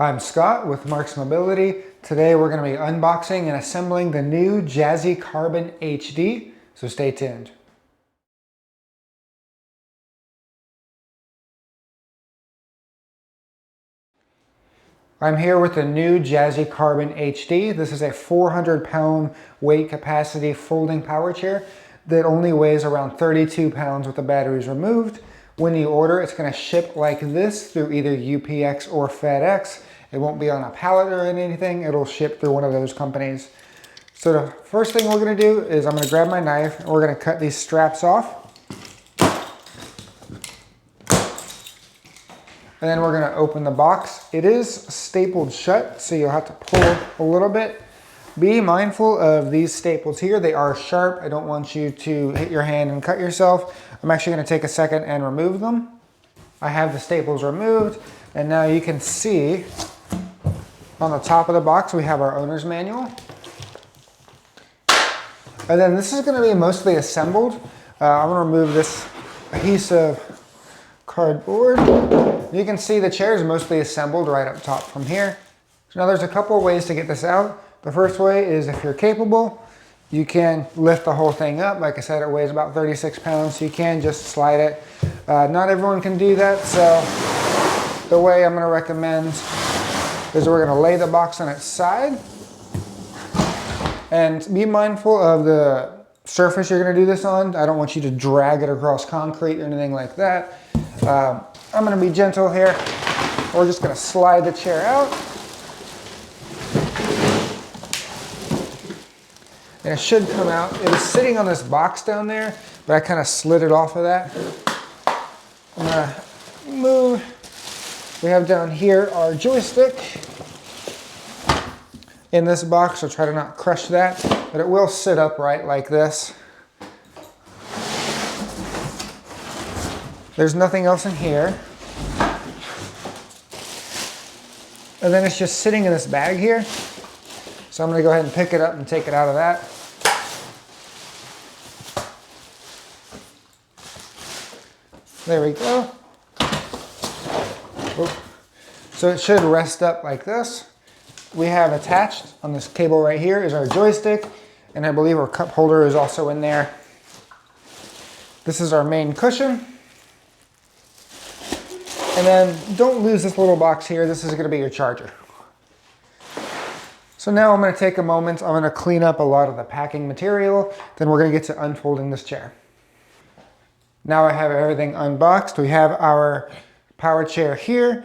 I'm Scott with Marcs Mobility. Today we're going to be unboxing and assembling the new Jazzy Carbon HD, so stay tuned. I'm here with the new Jazzy Carbon HD. This is a 400-pound weight capacity folding power chair that only weighs around 32 pounds with the batteries removed. When you order, it's going to ship like this through either UPS or FedEx. It won't be on a pallet or anything. It'll ship through one of those companies. So the first thing we're going to do is I'm going to grab my knife and we're going to cut these straps off. And then we're going to open the box. It is stapled shut, so you'll have to pull a little bit. Be mindful of these staples here. They are sharp. I don't want you to hit your hand and cut yourself. I'm actually going to take a second and remove them. I have the staples removed, and now you can see on the top of the box we have our owner's manual. And then this is going to be mostly assembled. I'm going to remove this adhesive cardboard. You can see the chair is mostly assembled right up top from here. So now there's a couple of ways to get this out. The first way is if you're capable, you can lift the whole thing up. Like I said, it weighs about 36 pounds, so you can just slide it. Not everyone can do that, so the way I'm going to recommend is we're going to lay the box on its side. And be mindful of the surface you're going to do this on. I don't want you to drag it across concrete or anything like that. I'm going to be gentle here. We're just going to slide the chair out. And it should come out. It was sitting on this box down there, but I kind of slid it off of that. I'm going to move. We have down here our joystick in this box, so try to not crush that, but it will sit upright like this. There's nothing else in here. And then it's just sitting in this bag here. So I'm going to go ahead and pick it up and take it out of that. There we go. So it should rest up like this. We have attached on this cable right here is our joystick, and I believe our cup holder is also in there. This is our main cushion. And then don't lose this little box here. This is going to be your charger. So now I'm going to take a moment. I'm going to clean up a lot of the packing material. Then we're going to get to unfolding this chair. Now I have everything unboxed. We have our power chair here.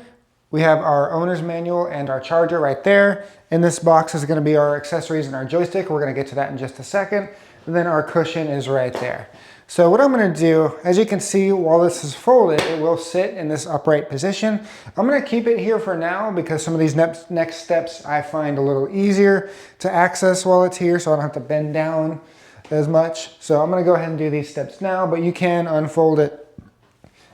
We have our owner's manual and our charger right there. In this box is going to be our accessories and our joystick. We're going to get to that in just a second. And then our cushion is right there. So what I'm going to do, as you can see, while this is folded, it will sit in this upright position. I'm going to keep it here for now because some of these next steps I find a little easier to access while it's here, so I don't have to bend down as much. So I'm going to go ahead and do these steps now, but you can unfold it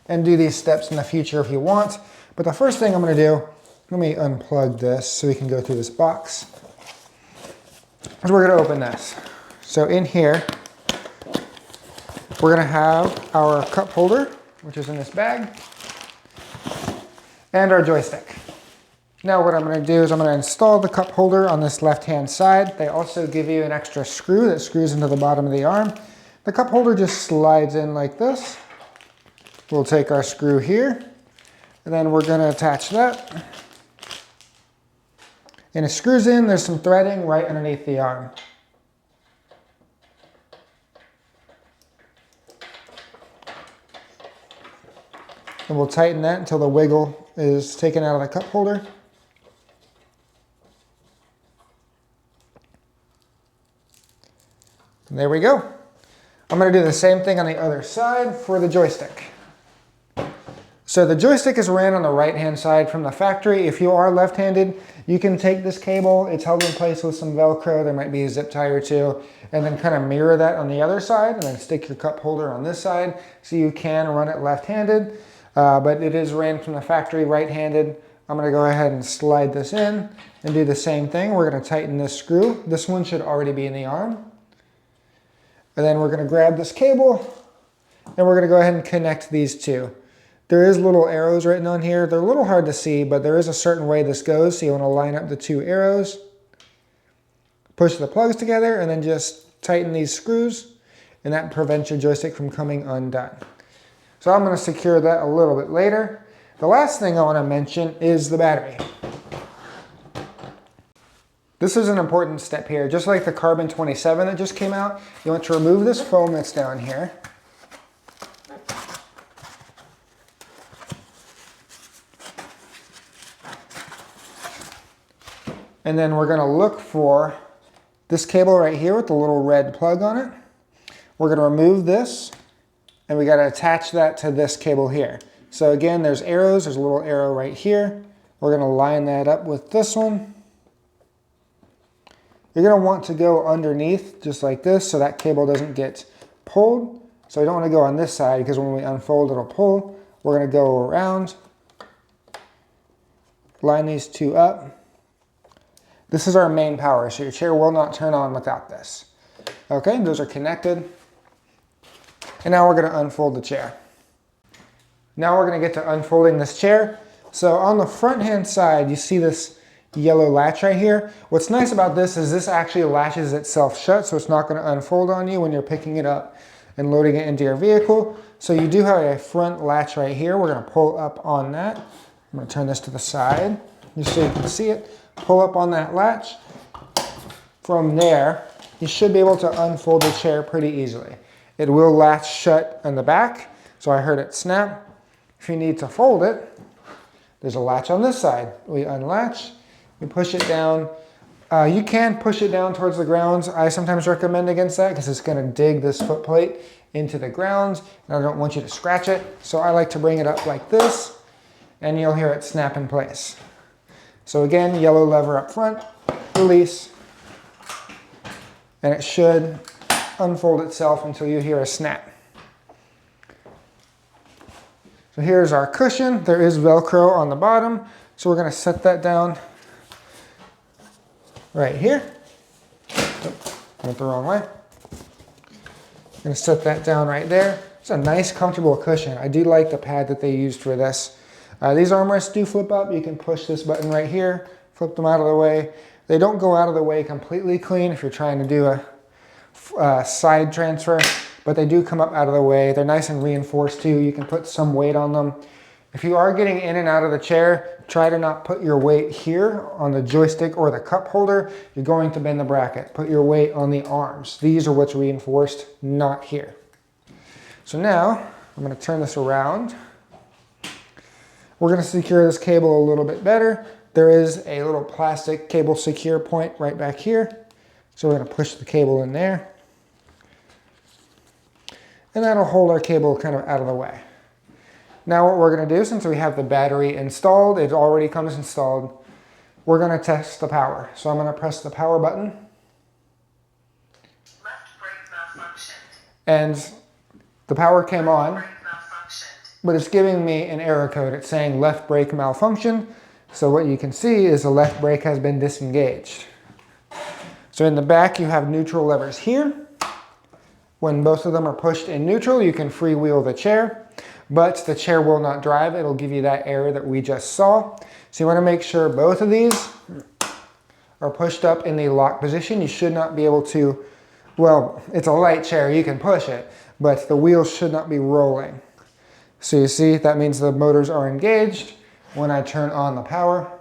and do these steps in the future if you want. But the first thing I'm going to do, let me unplug this so we can go through this box, is we're going to open this. So in here, we're going to have our cup holder, which is in this bag, and our joystick. Now what I'm going to do is I'm going to install the cup holder on this left-hand side. They also give you an extra screw that screws into the bottom of the arm. The cup holder just slides in like this. We'll take our screw here, and then we're going to attach that. And it screws in. There's some threading right underneath the arm. And we'll tighten that until the wiggle is taken out of the cup holder. And there we go. I'm going to do the same thing on the other side for the joystick. So the joystick is ran on the right-hand side from the factory. If you are left-handed, you can take this cable. It's held in place with some Velcro. There might be a zip tie or two. And then kind of mirror that on the other side and then stick your cup holder on this side so you can run it left-handed. But it is ran from the factory right-handed. I'm going to go ahead and slide this in and do the same thing. We're going to tighten this screw. This one should already be in the arm. And then we're going to grab this cable and we're going to go ahead and connect these two. There is little arrows written on here. They're a little hard to see, but there is a certain way this goes. So you want to line up the two arrows, push the plugs together, and then just tighten these screws, and that prevents your joystick from coming undone. So I'm going to secure that a little bit later. The last thing I want to mention is the battery. This is an important step here. Just like the Carbon 27 that just came out, you want to remove this foam that's down here. And then we're going to look for this cable right here with the little red plug on it. We're going to remove this, and we got to attach that to this cable here. So again, there's arrows. There's a little arrow right here. We're going to line that up with this one. You're going to want to go underneath just like this so that cable doesn't get pulled. So we don't want to go on this side because when we unfold it'll pull. We're going to go around, line these two up. This is our main power, so your chair will not turn on without this. Okay, those are connected. And now we're going to unfold the chair. Now we're going to get to unfolding this chair. So on the front hand side, you see this yellow latch right here. What's nice about this is this actually latches itself shut, so it's not going to unfold on you when you're picking it up and loading it into your vehicle. So you do have a front latch right here. We're going to pull up on that. I'm going to turn this to the side just so you can see it. Pull up on that latch. From there, you should be able to unfold the chair pretty easily. It will latch shut on the back, so I heard it snap. If you need to fold it, there's a latch on this side. We unlatch, we push it down. You can push it down towards the grounds. I sometimes recommend against that because it's going to dig this foot plate into the grounds, and I don't want you to scratch it. So I like to bring it up like this, and you'll hear it snap in place. So again, yellow lever up front, release, and it should unfold itself until you hear a snap. So here's our cushion. There is Velcro on the bottom, so we're going to set that down right here. Went the wrong way. I'm going to set that down right there. It's a nice, comfortable cushion. I do like the pad that they used for this. These armrests do flip up. You can push this button right here, flip them out of the way. They don't go out of the way completely clean if you're trying to do a side transfer, but they do come up out of the way. They're nice and reinforced too. You can put some weight on them. If you are getting in and out of the chair, try to not put your weight here on the joystick or the cup holder. You're going to bend the bracket. Put your weight on the arms. These are what's reinforced, not here. So now I'm going to turn this around. We're going to secure this cable a little bit better. There is a little plastic cable secure point right back here. So we're going to push the cable in there. And that'll hold our cable kind of out of the way. Now what we're going to do, since we have the battery installed, it already comes installed, we're going to test the power. So I'm going to press the power button. Left brake malfunctioned. And the power came on. But it's giving me an error code. It's saying left brake malfunction. So what you can see is the left brake has been disengaged. So in the back you have neutral levers here. When both of them are pushed in neutral, you can freewheel the chair, but the chair will not drive. It'll give you that error that we just saw. So you want to make sure both of these are pushed up in the lock position. You should not be able to, well, it's a light chair, you can push it, but the wheels should not be rolling. So you see, that means the motors are engaged. When I turn on the power,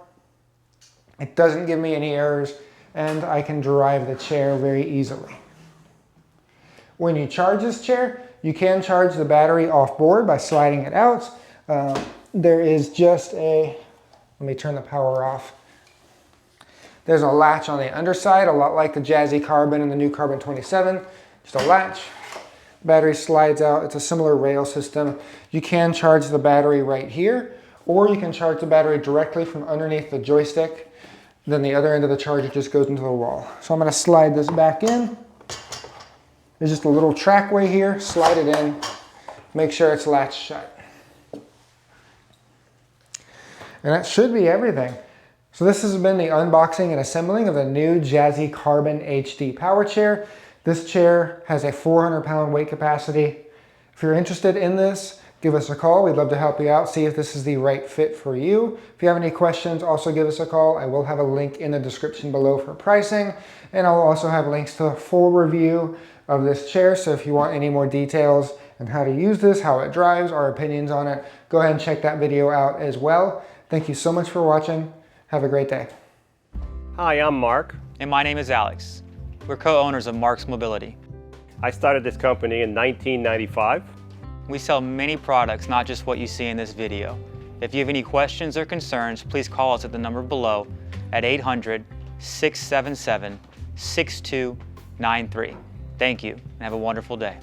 it doesn't give me any errors, and I can drive the chair very easily. When you charge this chair, you can charge the battery off board by sliding it out. There is just a, let me turn the power off. There's a latch on the underside, a lot like the Jazzy Carbon and the new Carbon 27, just a latch. Battery slides out. It's a similar rail system. You can charge the battery right here, or you can charge the battery directly from underneath the joystick. Then the other end of the charger just goes into the wall. So I'm going to slide this back in. There's just a little trackway here. Slide it in. Make sure it's latched shut. And that should be everything. So this has been the unboxing and assembling of the new Jazzy Carbon HD Powerchair. This chair has a 400-pound weight capacity. If you're interested in this, give us a call. We'd love to help you out, see if this is the right fit for you. If you have any questions, also give us a call. I will have a link in the description below for pricing, and I'll also have links to a full review of this chair. So if you want any more details on how to use this, how it drives, our opinions on it, go ahead and check that video out as well. Thank you so much for watching. Have a great day. Hi, I'm Marc. And my name is Alex. We're co-owners of Marcs Mobility. I started this company in 1995. We sell many products, not just what you see in this video. If you have any questions or concerns, please call us at the number below at 800-677-6293. Thank you, and have a wonderful day.